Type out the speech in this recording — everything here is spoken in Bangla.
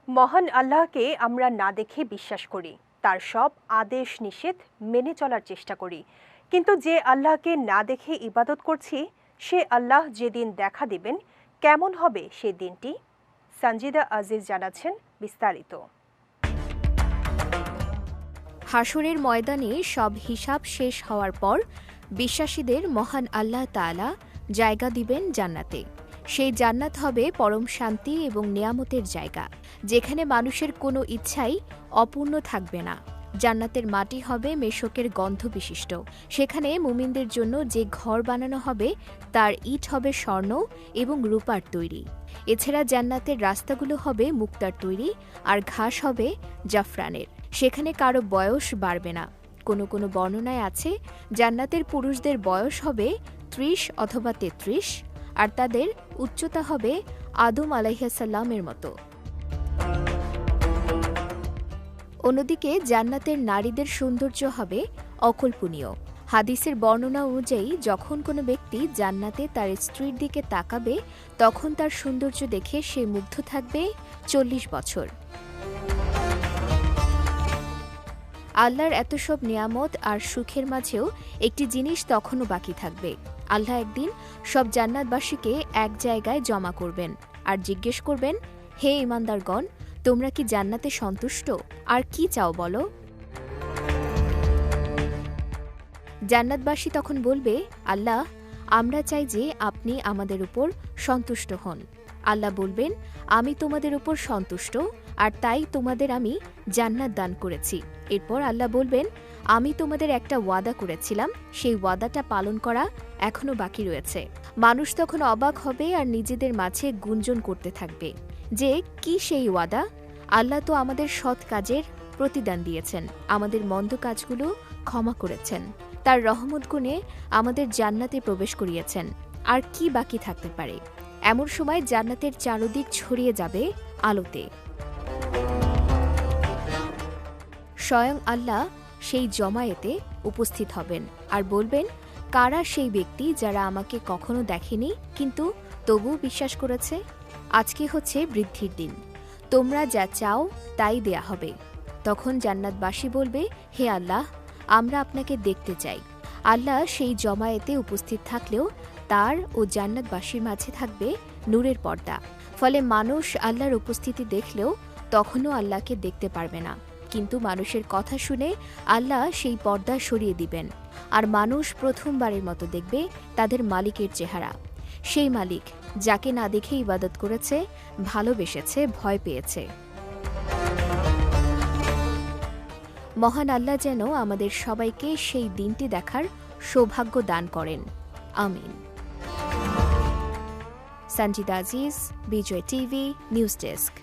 মহান আল্লাহকে আমরা না দেখে বিশ্বাস করি, তার সব আদেশ নিষেধ মেনে চলার চেষ্টা করি। কিন্তু যে আল্লাহকে না দেখে ইবাদত করছি, সে আল্লাহ যেদিন দেখা দিবেন, কেমন হবে সে দিনটি? সঞ্জিদা আজিজ জানাচ্ছেন বিস্তারিত। হাসরের ময়দানে সব হিসাব শেষ হওয়ার পর বিশ্বাসীদের মহান আল্লাহ তাআলা জায়গা দিবেন জান্নাতে। সেই জান্নাত হবে পরম শান্তি এবং নেয়ামতের জায়গা, যেখানে মানুষের কোনো ইচ্ছাই অপূর্ণ থাকবে না। জান্নাতের মাটি হবে মেশকের গন্ধ বিশিষ্ট। সেখানে মুমিনদের জন্য যে ঘর বানানো হবে তার ইট হবে স্বর্ণ এবং রূপার তৈরি। এছাড়া জান্নাতের রাস্তাগুলো হবে মুক্তার তৈরি, আর ঘাস হবে জাফরানের। সেখানে কারো বয়স বাড়বে না। কোনো কোনো বর্ণনায় আছে জান্নাতের পুরুষদের বয়স হবে ৩০ অথবা ৩৩, আর তাদের উচ্চতা হবে আদম আলাইহিসসালামের মতো। অন্যদিকে জান্নাতের নারীদের সৌন্দর্য হবে অকল্পনীয়। হাদিসের বর্ণনা অনুযায়ী যখন কোনো ব্যক্তি জান্নাতে তার স্ত্রীর দিকে তাকাবে, তখন তার সৌন্দর্য দেখে সে মুগ্ধ থাকবে ৪০ বছর। আল্লাহর এত সব নিয়ামত আর সুখের মাঝেও একটি জিনিস তখনও বাকি থাকবে। আল্লাহ একদিন সব জান্নাতবাসীকে এক জায়গায় জমা করবেন আর জিজ্ঞেস করবেন, হে ঈমানদারগণ, তোমরা কি জান্নাতে সন্তুষ্ট? আর কি চাও বলো? জান্নাতবাসী তখন বলবে, আল্লাহ, আমরা চাই যে আপনি আমাদের উপর সন্তুষ্ট হন। আল্লাহ বলবেন, আমি তোমাদের উপর সন্তুষ্ট, আর তাই তোমাদের আমি জান্নাত দান করেছি। এরপর আল্লাহ বলবেন, আমি তোমাদের একটা ওয়াদা করেছিলাম, সেই ওয়াদাটা পালন করা এখনো বাকি রয়েছে। মানুষ তখন অবাক হবে আর নিজেদের মাঝে গুঞ্জন করতে থাকবে যে কি সেই ওয়াদা? আল্লাহ তো আমাদের সৎ কাজের প্রতিদান দিয়েছেন, আমাদের মন্দ কাজগুলো ক্ষমা করেছেন, তার রহমত গুণে আমাদের জান্নাতে প্রবেশ করিয়েছেন। আর কি বাকি থাকতে পারে? এমন সময় জান্নাতের চারদিক ছড়িয়ে যাবে আলোতে। স্বয়ং আল্লাহ সেই জমায়েতে উপস্থিত হবেন আর বলবেন, কারা সেই ব্যক্তি যারা আমাকে কখনো দেখেনি কিন্তু তবুও বিশ্বাস করেছে? আজকে হচ্ছে বৃদ্ধির দিন, তোমরা যা চাও তাই দেয়া হবে। তখন জান্নাতবাসী বলবে, হে আল্লাহ, আমরা আপনাকে দেখতে চাই। আল্লাহ সেই জমায়েতে উপস্থিত থাকলেও তার ও জান্নাতবাসীর মাঝে থাকবে নূরের পর্দা। ফলে মানুষ আল্লাহর উপস্থিতি দেখলেও তখনও আল্লাহকে দেখতে পারবে না। কিন্তু মানুষের কথা শুনে আল্লাহ সেই পর্দা সরিয়ে দিবেন, আর মানুষ প্রথমবারের মতো দেখবে তাদের মালিকের চেহারা। সেই মালিক যাকে না দেখে ইবাদত করেছে, ভালোবেসেছে, ভয় পেয়েছে। মহান আল্লাহ যেন আমাদের সবাইকে সেই দিনটি দেখার সৌভাগ্য দান করেন। আমিন। সঞ্জিদা আজিজ, বিজয় টিভি নিউজ ডেস্ক।